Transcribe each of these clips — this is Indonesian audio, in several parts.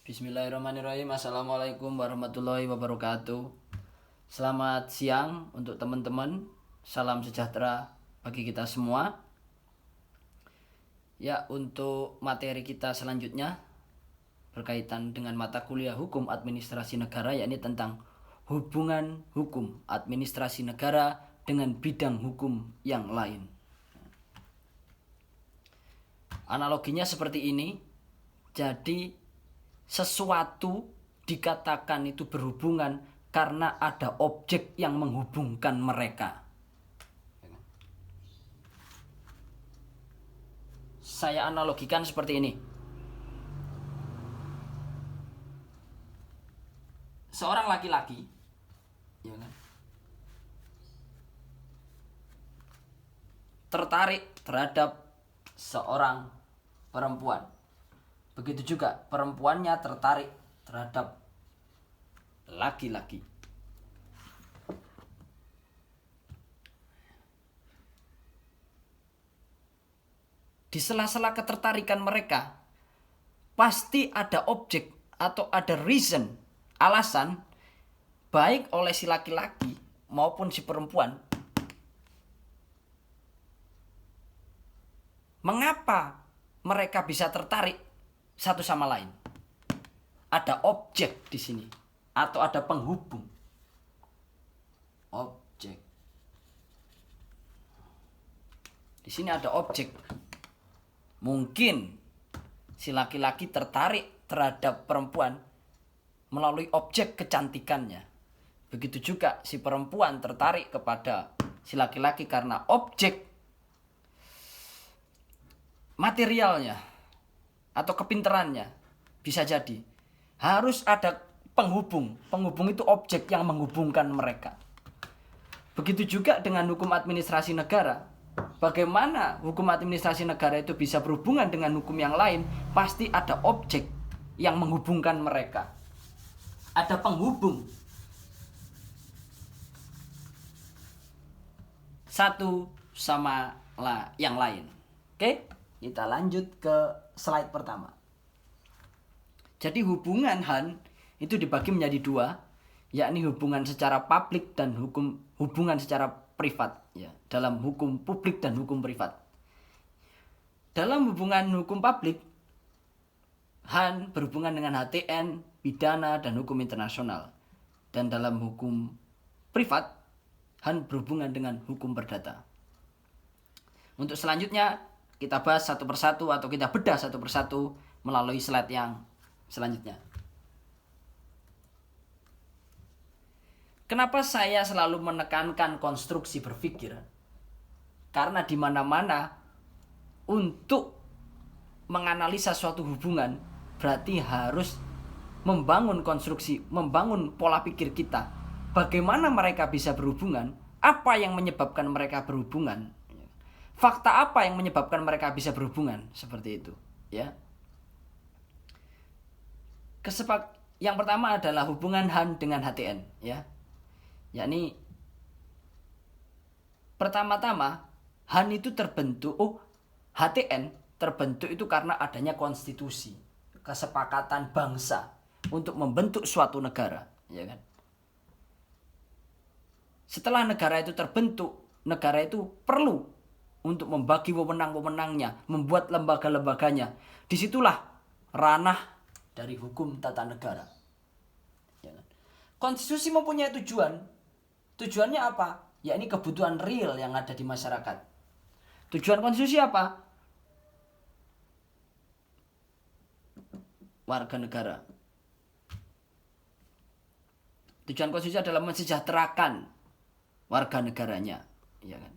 Bismillahirrahmanirrahim. Assalamualaikum warahmatullahi wabarakatuh. Selamat siang untuk teman-teman. Salam sejahtera bagi kita semua. Ya, untuk materi kita selanjutnya berkaitan dengan mata kuliah Hukum Administrasi Negara, yakni tentang hubungan hukum administrasi negara dengan bidang hukum yang lain. Analoginya seperti ini. Jadi sesuatu dikatakan itu berhubungan karena ada objek yang menghubungkan mereka. Saya analogikan seperti ini. Seorang laki-laki, ya kan, tertarik terhadap seorang perempuan. Begitu juga perempuannya tertarik terhadap laki-laki. Di sela-sela ketertarikan mereka, pasti ada objek atau ada reason, alasan, baik oleh si laki-laki maupun si perempuan. Mengapa mereka bisa tertarik satu sama lain? Ada objek di sini atau ada penghubung. Objek. Di sini ada objek. Mungkin si laki-laki tertarik terhadap perempuan melalui objek kecantikannya. Begitu juga si perempuan tertarik kepada si laki-laki karena objek materialnya atau kepinterannya. Bisa jadi harus ada penghubung. Penghubung itu objek yang menghubungkan mereka. Begitu juga dengan hukum administrasi negara. Bagaimana hukum administrasi negara itu bisa berhubungan dengan hukum yang lain? Pasti ada objek yang menghubungkan mereka. Ada penghubung satu sama yang lain. Oke, kita lanjut ke slide pertama. Jadi hubungan Han itu dibagi menjadi dua, yakni hubungan secara publik dan hubungan secara privat, ya, dalam hukum publik dan hukum privat. Dalam hubungan hukum publik, Han berhubungan dengan HTN, pidana, dan hukum internasional. Dan dalam hukum privat, Han berhubungan dengan hukum perdata. Untuk selanjutnya, kita bahas satu persatu atau kita bedah satu persatu melalui slide yang selanjutnya. Kenapa saya selalu menekankan konstruksi berpikir? Karena di mana-mana untuk menganalisa suatu hubungan berarti harus membangun konstruksi, membangun pola pikir kita. Bagaimana mereka bisa berhubungan? Apa yang menyebabkan mereka berhubungan? Fakta apa yang menyebabkan mereka bisa berhubungan seperti itu, ya? Yang pertama adalah hubungan Han dengan HTN, ya. Yakni pertama-tama Han itu terbentuk, HTN terbentuk itu karena adanya konstitusi, kesepakatan bangsa untuk membentuk suatu negara, ya kan? Setelah negara itu terbentuk, negara itu perlu untuk membagi wewenang-wewenangnya, membuat lembaga-lembaganya. Disitulah ranah dari hukum tata negara. Konstitusi mempunyai tujuan. Tujuannya apa? Yakni kebutuhan real yang ada di masyarakat. Tujuan konstitusi apa? Warga negara. Tujuan konstitusi adalah mensejahterakan warga negaranya, ya kan?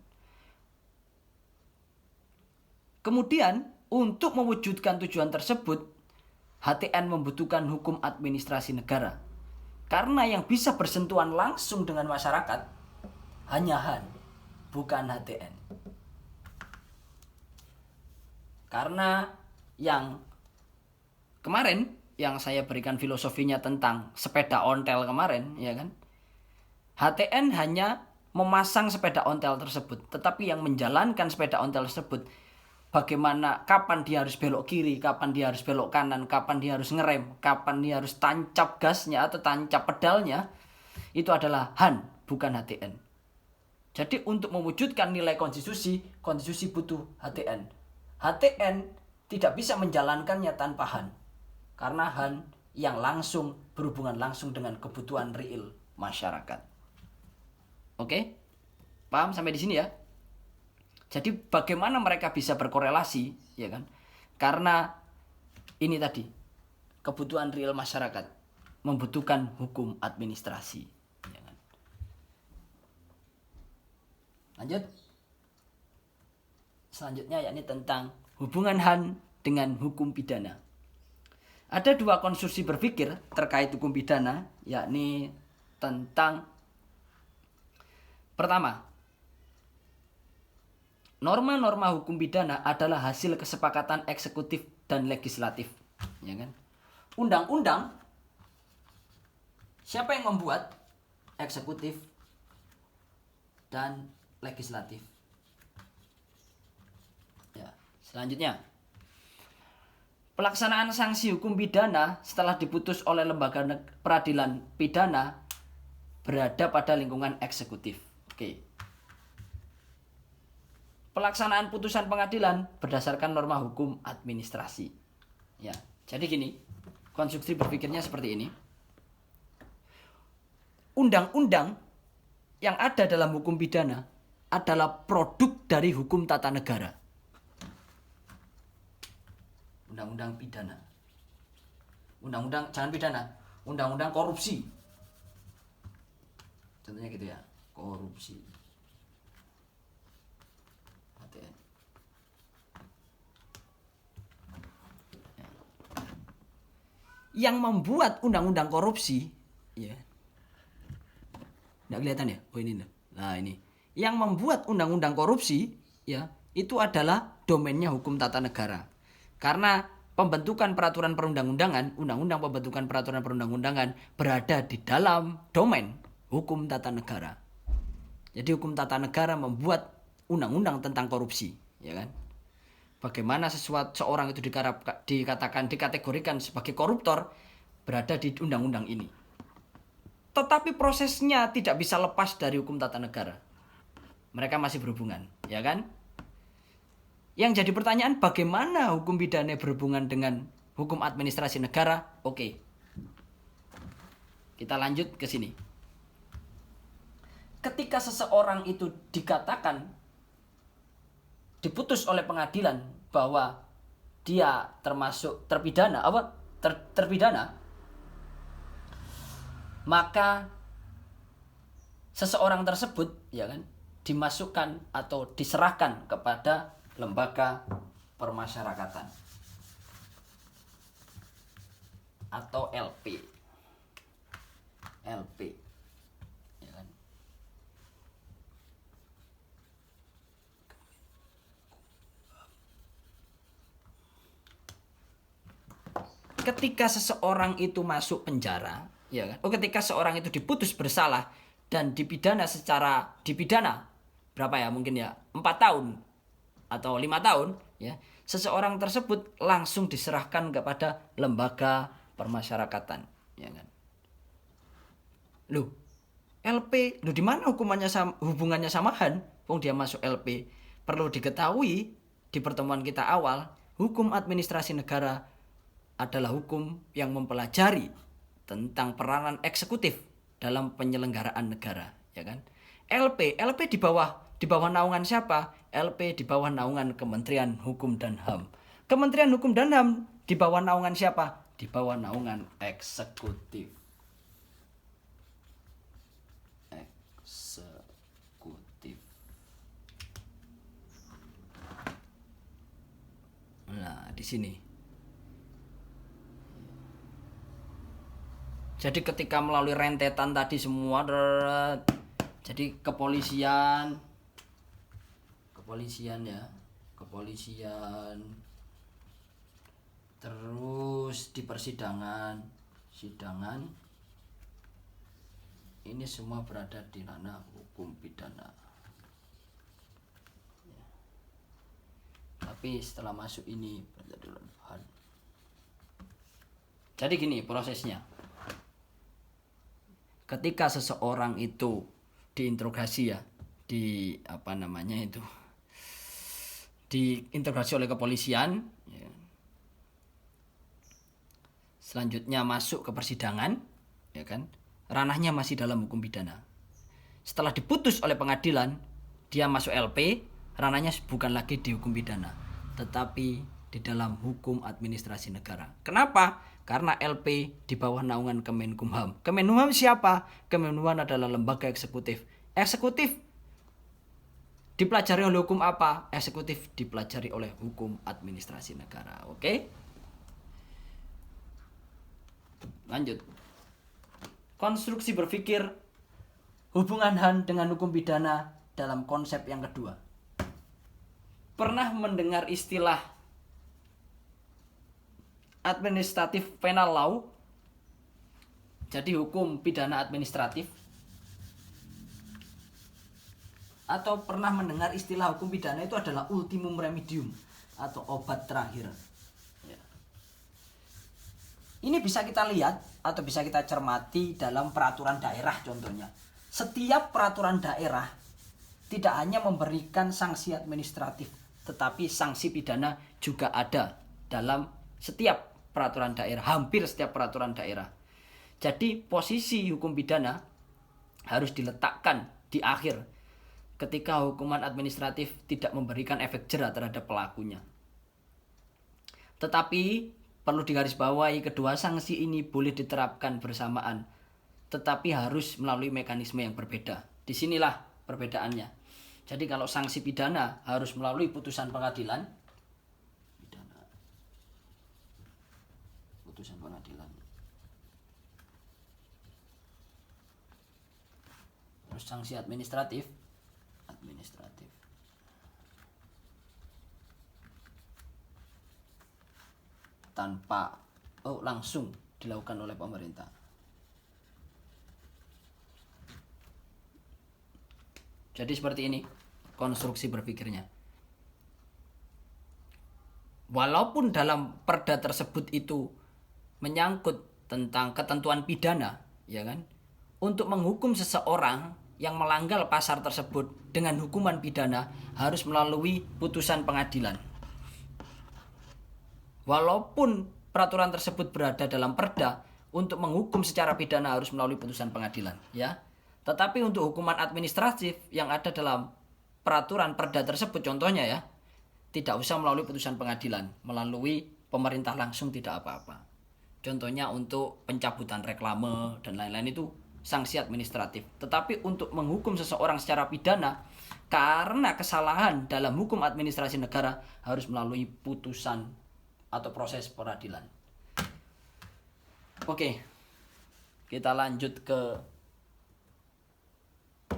Kemudian, untuk mewujudkan tujuan tersebut, HTN membutuhkan hukum administrasi negara. Karena yang bisa bersentuhan langsung dengan masyarakat hanya Han, bukan HTN. Karena yang kemarin yang saya berikan filosofinya tentang sepeda ontel kemarin, ya kan? HTN hanya memasang sepeda ontel tersebut, tetapi yang menjalankan sepeda ontel tersebut bagaimana, kapan dia harus belok kiri, kapan dia harus belok kanan, kapan dia harus ngerem, kapan dia harus tancap gasnya atau tancap pedalnya, itu adalah Han, bukan HTN. Jadi untuk mewujudkan nilai konstitusi, konstitusi butuh HTN. HTN tidak bisa menjalankannya tanpa Han. Karena Han yang langsung berhubungan langsung dengan kebutuhan real masyarakat. Oke? Paham sampai di sini ya? Jadi bagaimana mereka bisa berkorelasi, ya kan? Karena ini tadi, kebutuhan real masyarakat membutuhkan hukum administrasi, ya kan? Lanjut. Selanjutnya yakni tentang hubungan Han dengan hukum pidana. Ada dua konstruksi berpikir terkait hukum pidana, yakni tentang pertama, norma-norma hukum pidana adalah hasil kesepakatan eksekutif dan legislatif, ya kan? Undang-undang siapa yang membuat? Eksekutif dan legislatif. Ya, selanjutnya, pelaksanaan sanksi hukum pidana setelah diputus oleh lembaga peradilan pidana berada pada lingkungan eksekutif. Oke. Pelaksanaan putusan pengadilan berdasarkan norma hukum administrasi. Ya, jadi gini, konstruksi berpikirnya seperti ini. Undang-undang yang ada dalam hukum pidana adalah produk dari hukum tata negara. Undang-undang pidana. Undang-undang, jangan pidana, undang-undang korupsi. Contohnya gitu ya, korupsi. Yang membuat undang-undang korupsi, ya, nggak kelihatan ya? Oh ini, nah ini. Yang membuat undang-undang korupsi, ya, itu adalah domainnya hukum tata negara. Karena pembentukan peraturan perundang-undangan, undang-undang pembentukan peraturan perundang-undangan berada di dalam domain hukum tata negara. Jadi hukum tata negara membuat undang-undang tentang korupsi, ya kan? Bagaimana seorang itu dikategorikan sebagai koruptor berada di undang-undang ini. Tetapi prosesnya tidak bisa lepas dari hukum tata negara. Mereka masih berhubungan, ya kan? Yang jadi pertanyaan, bagaimana hukum pidana berhubungan dengan hukum administrasi negara? Oke. Kita lanjut ke sini. Ketika seseorang itu dikatakan diputus oleh pengadilan bahwa dia termasuk terpidana, terpidana, maka seseorang tersebut, ya kan, dimasukkan atau diserahkan kepada lembaga permasyarakatan atau LP. Ya kan? Ketika seseorang itu masuk penjara, ya kan? Ketika seorang itu diputus bersalah dan dipidana berapa ya, mungkin ya 4 tahun atau 5 tahun, ya, seseorang tersebut langsung diserahkan kepada lembaga permasyarakatan, ya kan? Loh, LP, loh, di mana hubungannya sama Han? Dia masuk LP. Perlu diketahui di pertemuan kita awal, hukum administrasi negara adalah hukum yang mempelajari tentang peranan eksekutif dalam penyelenggaraan negara, ya kan? LP di bawah naungan siapa? LP di bawah naungan Kementerian Hukum dan HAM. Kementerian Hukum dan HAM di bawah naungan siapa? Di bawah naungan eksekutif. Nah, di sini. Jadi ketika melalui rentetan tadi semua, jadi kepolisian ya, terus di persidangan, ini semua berada di ranah hukum pidana. Tapi setelah masuk ini peradilan Han. Jadi gini prosesnya. Ketika seseorang itu diinterogasi ya, diinterogasi oleh kepolisian, ya. Selanjutnya masuk ke persidangan, ya kan? Ranahnya masih dalam hukum pidana. Setelah diputus oleh pengadilan, dia masuk LP, ranahnya bukan lagi di hukum pidana, tetapi di dalam hukum administrasi negara. Kenapa? Karena LP di bawah naungan Kemenkumham. Kemenkumham siapa? Kemenkumham adalah lembaga eksekutif. Eksekutif dipelajari oleh hukum apa? Eksekutif dipelajari oleh hukum administrasi negara. Oke? Lanjut. Konstruksi berpikir hubungan Han dengan hukum pidana dalam konsep yang kedua. Pernah mendengar istilah administratif penal law? Jadi hukum pidana administratif. Atau pernah mendengar istilah hukum pidana itu adalah ultimum remedium atau obat terakhir. Ya. Ini bisa kita lihat atau bisa kita cermati dalam peraturan daerah contohnya. Setiap peraturan daerah tidak hanya memberikan sanksi administratif, tetapi sanksi pidana juga ada dalam setiap peraturan daerah, hampir setiap peraturan daerah. Jadi posisi hukum pidana harus diletakkan di akhir ketika hukuman administratif tidak memberikan efek jera terhadap pelakunya. Tetapi perlu digarisbawahi kedua sanksi ini boleh diterapkan bersamaan, tetapi harus melalui mekanisme yang berbeda. Disinilah perbedaannya. Jadi kalau sanksi pidana harus melalui putusan pengadilan, putusan pengadilan. Terus sanksi administratif tanpa langsung dilakukan oleh pemerintah. Jadi seperti ini konstruksi berpikirnya. Walaupun dalam perda tersebut itu menyangkut tentang ketentuan pidana, ya kan? Untuk menghukum seseorang yang melanggar pasal tersebut dengan hukuman pidana harus melalui putusan pengadilan. Walaupun peraturan tersebut berada dalam perda, untuk menghukum secara pidana harus melalui putusan pengadilan, ya. Tetapi untuk hukuman administratif yang ada dalam peraturan perda tersebut contohnya ya, tidak usah melalui putusan pengadilan, melalui pemerintah langsung tidak apa-apa. Contohnya untuk pencabutan reklame dan lain-lain itu sanksi administratif. Tetapi untuk menghukum seseorang secara pidana karena kesalahan dalam hukum administrasi negara harus melalui putusan atau proses peradilan. Oke. Kita lanjut ke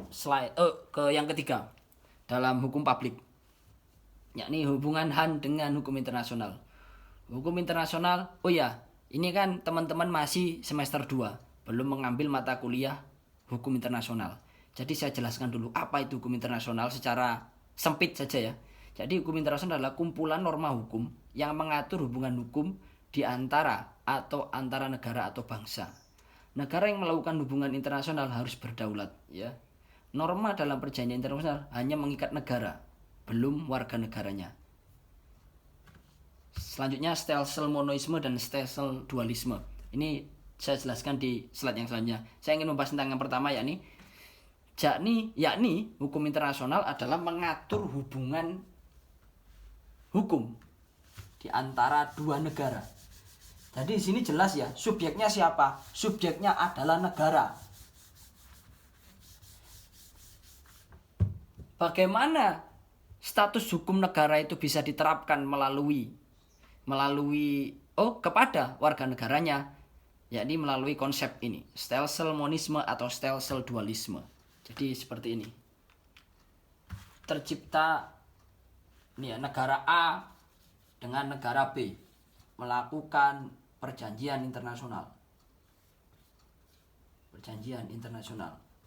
slide ke yang ketiga dalam hukum publik. Yakni hubungan Han dengan hukum internasional. Hukum internasional, ini kan teman-teman masih semester 2, belum mengambil mata kuliah hukum internasional. Jadi saya jelaskan dulu apa itu hukum internasional secara sempit saja ya. Jadi hukum internasional adalah kumpulan norma hukum yang mengatur hubungan hukum di antara negara atau bangsa. Negara yang melakukan hubungan internasional harus berdaulat ya. Norma dalam perjanjian internasional hanya mengikat negara, belum warga negaranya. Selanjutnya stelsel monoisme dan stelsel dualisme. Ini saya jelaskan di slide yang selanjutnya. Saya ingin membahas tentang yang pertama yakni hukum internasional adalah mengatur hubungan hukum di antara dua negara. Jadi di sini jelas ya, subjeknya siapa? Subjeknya adalah negara. Bagaimana status hukum negara itu bisa diterapkan kepada warga negaranya, yakni melalui konsep ini, stelsel monisme atau stelsel dualisme. Jadi seperti ini. Tercipta negara A dengan negara B melakukan perjanjian internasional.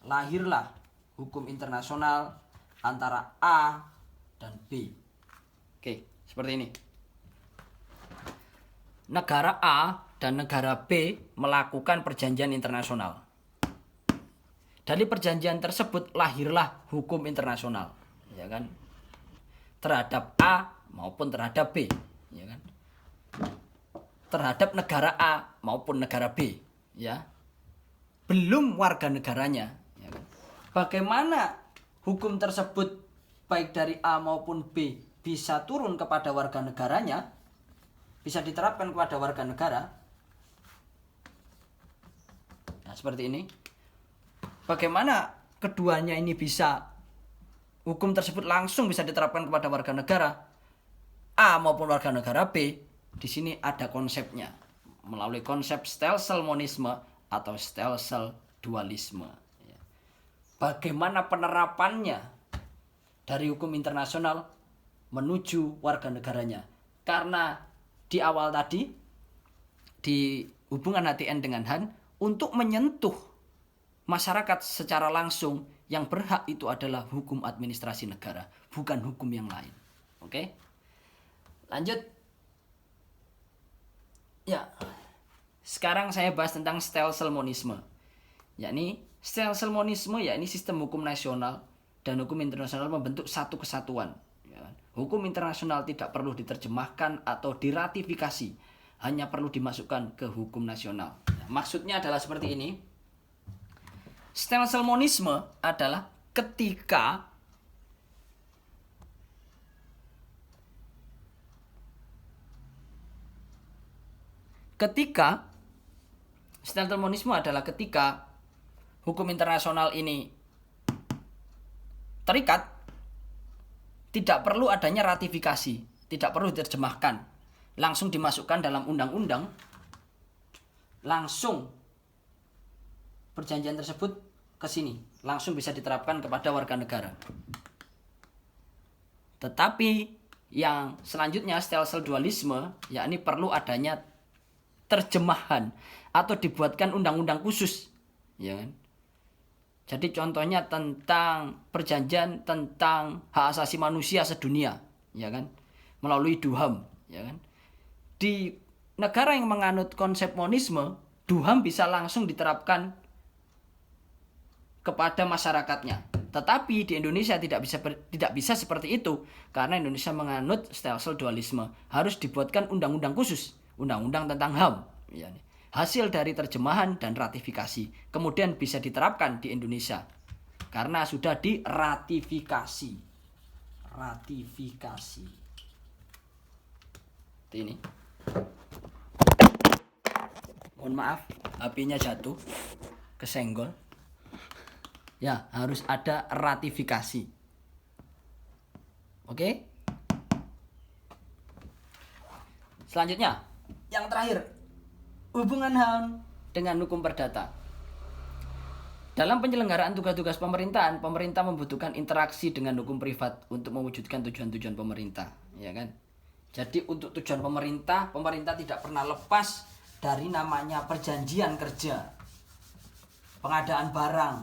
Lahirlah hukum internasional antara A dan B. Oke, Seperti ini. Negara A dan negara B melakukan perjanjian internasional. Dari perjanjian tersebut lahirlah hukum internasional, ya kan? Terhadap A maupun terhadap B, ya kan? Terhadap negara A maupun negara B, ya. Belum warga negaranya, ya kan? Bagaimana hukum tersebut baik dari A maupun B bisa turun kepada warga negaranya, bisa diterapkan kepada warga negara? Nah, seperti ini. Bagaimana keduanya ini bisa, hukum tersebut langsung bisa diterapkan kepada warga negara A maupun warga negara B? Di sini ada konsepnya melalui konsep stelsel monisme atau stelsel dualisme. Bagaimana penerapannya dari hukum internasional menuju warga negaranya? Karena di awal tadi di hubungan HTN dengan Han, untuk menyentuh masyarakat secara langsung yang berhak itu adalah hukum administrasi negara, bukan hukum yang lain. Oke? Lanjut. Ya. Sekarang saya bahas tentang stelsel monisme. Yakni stelsel monisme yakni sistem hukum nasional dan hukum internasional membentuk satu kesatuan. Hukum internasional tidak perlu diterjemahkan atau diratifikasi, hanya perlu dimasukkan ke hukum nasional. Maksudnya adalah seperti ini. Stelsel monisme adalah ketika stelsel monisme adalah ketika hukum internasional ini terikat, tidak perlu adanya ratifikasi, tidak perlu diterjemahkan, langsung dimasukkan dalam undang-undang, langsung perjanjian tersebut ke sini, langsung bisa diterapkan kepada warga negara. Tetapi yang selanjutnya stelsel dualisme, yakni perlu adanya terjemahan atau dibuatkan undang-undang khusus, ya kan? Jadi contohnya tentang perjanjian tentang hak asasi manusia sedunia, ya kan? Melalui DUHAM, ya kan? Di negara yang menganut konsep monisme, DUHAM bisa langsung diterapkan kepada masyarakatnya. Tetapi di Indonesia tidak bisa seperti itu, karena Indonesia menganut stelsel dualisme. Harus dibuatkan undang-undang khusus, undang-undang tentang HAM, ya. Hasil dari terjemahan dan ratifikasi, kemudian bisa diterapkan di Indonesia karena sudah diratifikasi. Ratifikasi. Ini. Mohon maaf, HP-nya jatuh, kesenggol. Ya, harus ada ratifikasi. Oke? Selanjutnya, yang terakhir, hubungan HAM dengan hukum perdata. Dalam penyelenggaraan tugas-tugas pemerintahan, pemerintah membutuhkan interaksi dengan hukum privat untuk mewujudkan tujuan-tujuan pemerintah, ya kan? Jadi untuk tujuan pemerintah, pemerintah tidak pernah lepas dari namanya perjanjian kerja, pengadaan barang.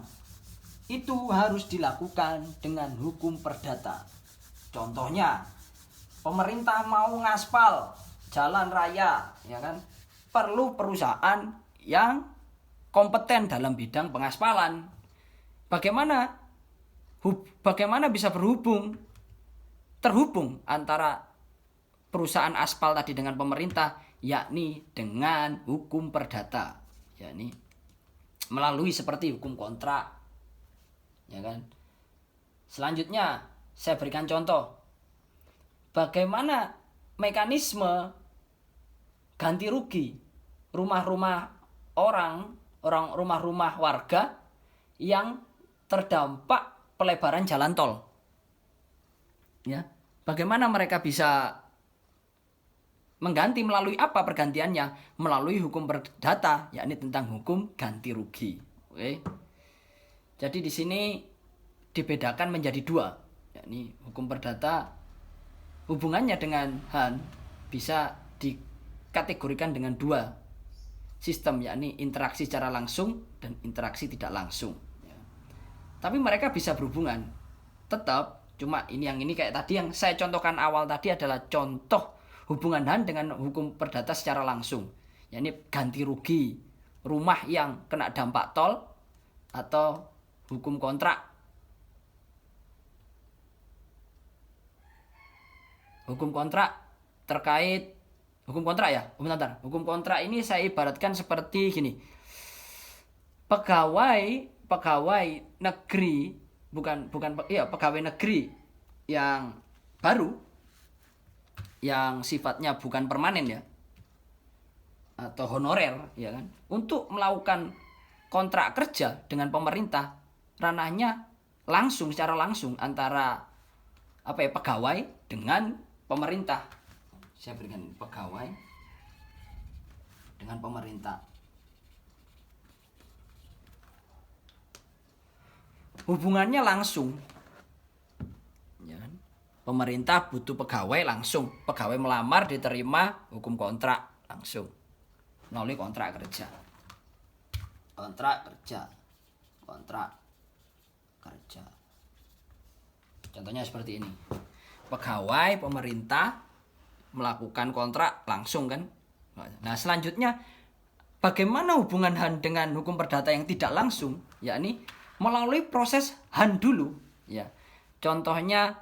Itu harus dilakukan dengan hukum perdata. Contohnya, pemerintah mau ngaspal jalan raya, ya kan? Perlu perusahaan yang kompeten dalam bidang pengaspalan. Bagaimana bisa terhubung antara perusahaan aspal tadi dengan pemerintah, yakni dengan hukum perdata, yakni melalui seperti hukum kontrak, ya kan? Selanjutnya saya berikan contoh bagaimana mekanisme ganti rugi rumah-rumah rumah-rumah warga yang terdampak pelebaran jalan tol, ya. Bagaimana mereka bisa mengganti, melalui apa pergantiannya? Melalui hukum perdata, yakni tentang hukum ganti rugi. Oke. Jadi di sini dibedakan menjadi dua, yakni hukum perdata hubungannya dengan HAN bisa dikategorikan dengan dua sistem, yakni interaksi secara langsung dan interaksi tidak langsung. Tapi mereka bisa berhubungan tetap Cuma ini kayak tadi yang saya contohkan awal tadi adalah contoh hubungan Han dengan hukum perdata secara langsung. Ya, ini ganti rugi rumah yang kena dampak tol atau hukum kontrak. Hukum kontrak terkait hukum kontrak ya. Bentar. Hukum kontrak ini saya ibaratkan seperti gini. Pegawai negeri pegawai negeri yang baru yang sifatnya bukan permanen ya atau honorer ya kan, untuk melakukan kontrak kerja dengan pemerintah ranahnya secara langsung antara pegawai dengan pemerintah. Saya berikan pegawai dengan pemerintah. Hubungannya langsung. Ya kan? Pemerintah butuh pegawai langsung. Pegawai melamar diterima, hukum kontrak langsung. Melalui kontrak kerja. Contohnya seperti ini. Pegawai pemerintah melakukan kontrak langsung kan. Nah, selanjutnya bagaimana hubungan Han dengan hukum perdata yang tidak langsung? Yakni melalui proses Han dulu ya. Contohnya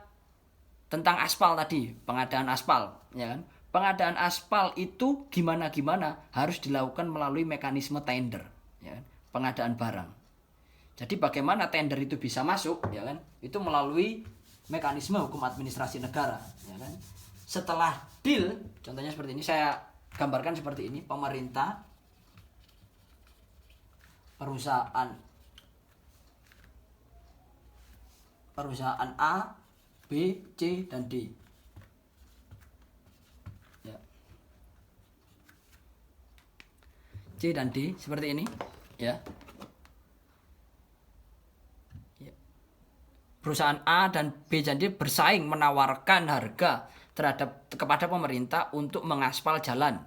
tentang aspal tadi, pengadaan aspal ya kan. Pengadaan aspal itu gimana harus dilakukan melalui mekanisme tender ya kan? Pengadaan barang. Jadi bagaimana tender itu bisa masuk ya kan? Itu melalui mekanisme hukum administrasi negara ya kan. Setelah deal, contohnya seperti ini, saya gambarkan seperti ini, pemerintah, perusahaan A, B, C, dan D. Ya. C dan D seperti ini, ya. Perusahaan A dan B dan D bersaing menawarkan harga kepada pemerintah untuk mengaspal jalan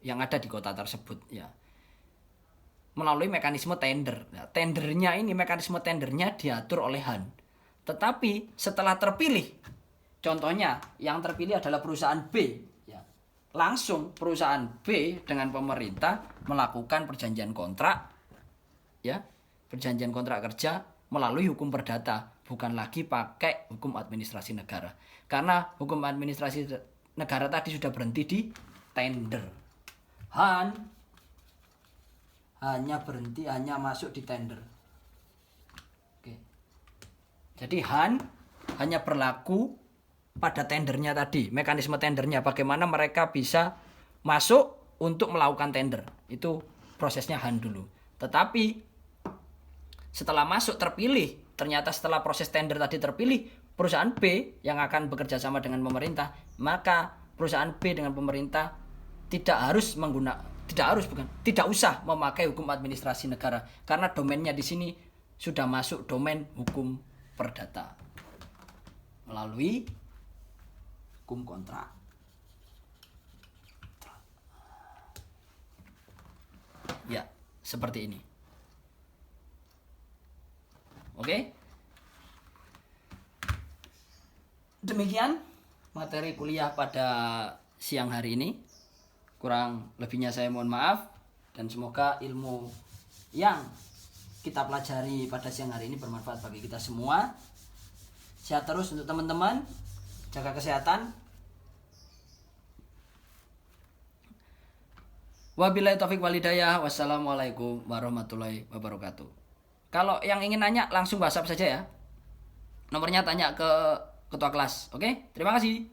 yang ada di kota tersebut, ya. Melalui mekanisme tender. Nah, mekanisme tendernya diatur oleh Han. Tetapi setelah terpilih, contohnya yang terpilih adalah perusahaan B, ya. Langsung perusahaan B dengan pemerintah melakukan perjanjian kontrak, ya, perjanjian kontrak kerja melalui hukum perdata, bukan lagi pakai hukum administrasi negara. Karena hukum administrasi negara tadi sudah berhenti di tender. Han hanya masuk di tender. Oke. Jadi Han hanya berlaku pada tendernya tadi, mekanisme tendernya, bagaimana mereka bisa masuk untuk melakukan tender. Itu prosesnya Han dulu. Tetapi setelah masuk terpilih, ternyata setelah proses tender tadi terpilih perusahaan B yang akan bekerja sama dengan pemerintah, maka perusahaan B dengan pemerintah tidak usah memakai hukum administrasi negara, karena domainnya di sini sudah masuk domain hukum perdata melalui hukum kontrak. Ya, seperti ini. Oke. Demikian materi kuliah pada siang hari ini. Kurang lebihnya saya mohon maaf, dan semoga ilmu yang kita pelajari pada siang hari ini bermanfaat bagi kita semua. Sehat terus untuk teman-teman, jaga kesehatan. Wabillahi taufiq wal hidayah. Wassalamualaikum warahmatullahi wabarakatuh. Kalau yang ingin nanya langsung WhatsApp saja ya. Nomornya tanya ke ketua kelas. Oke? Terima kasih.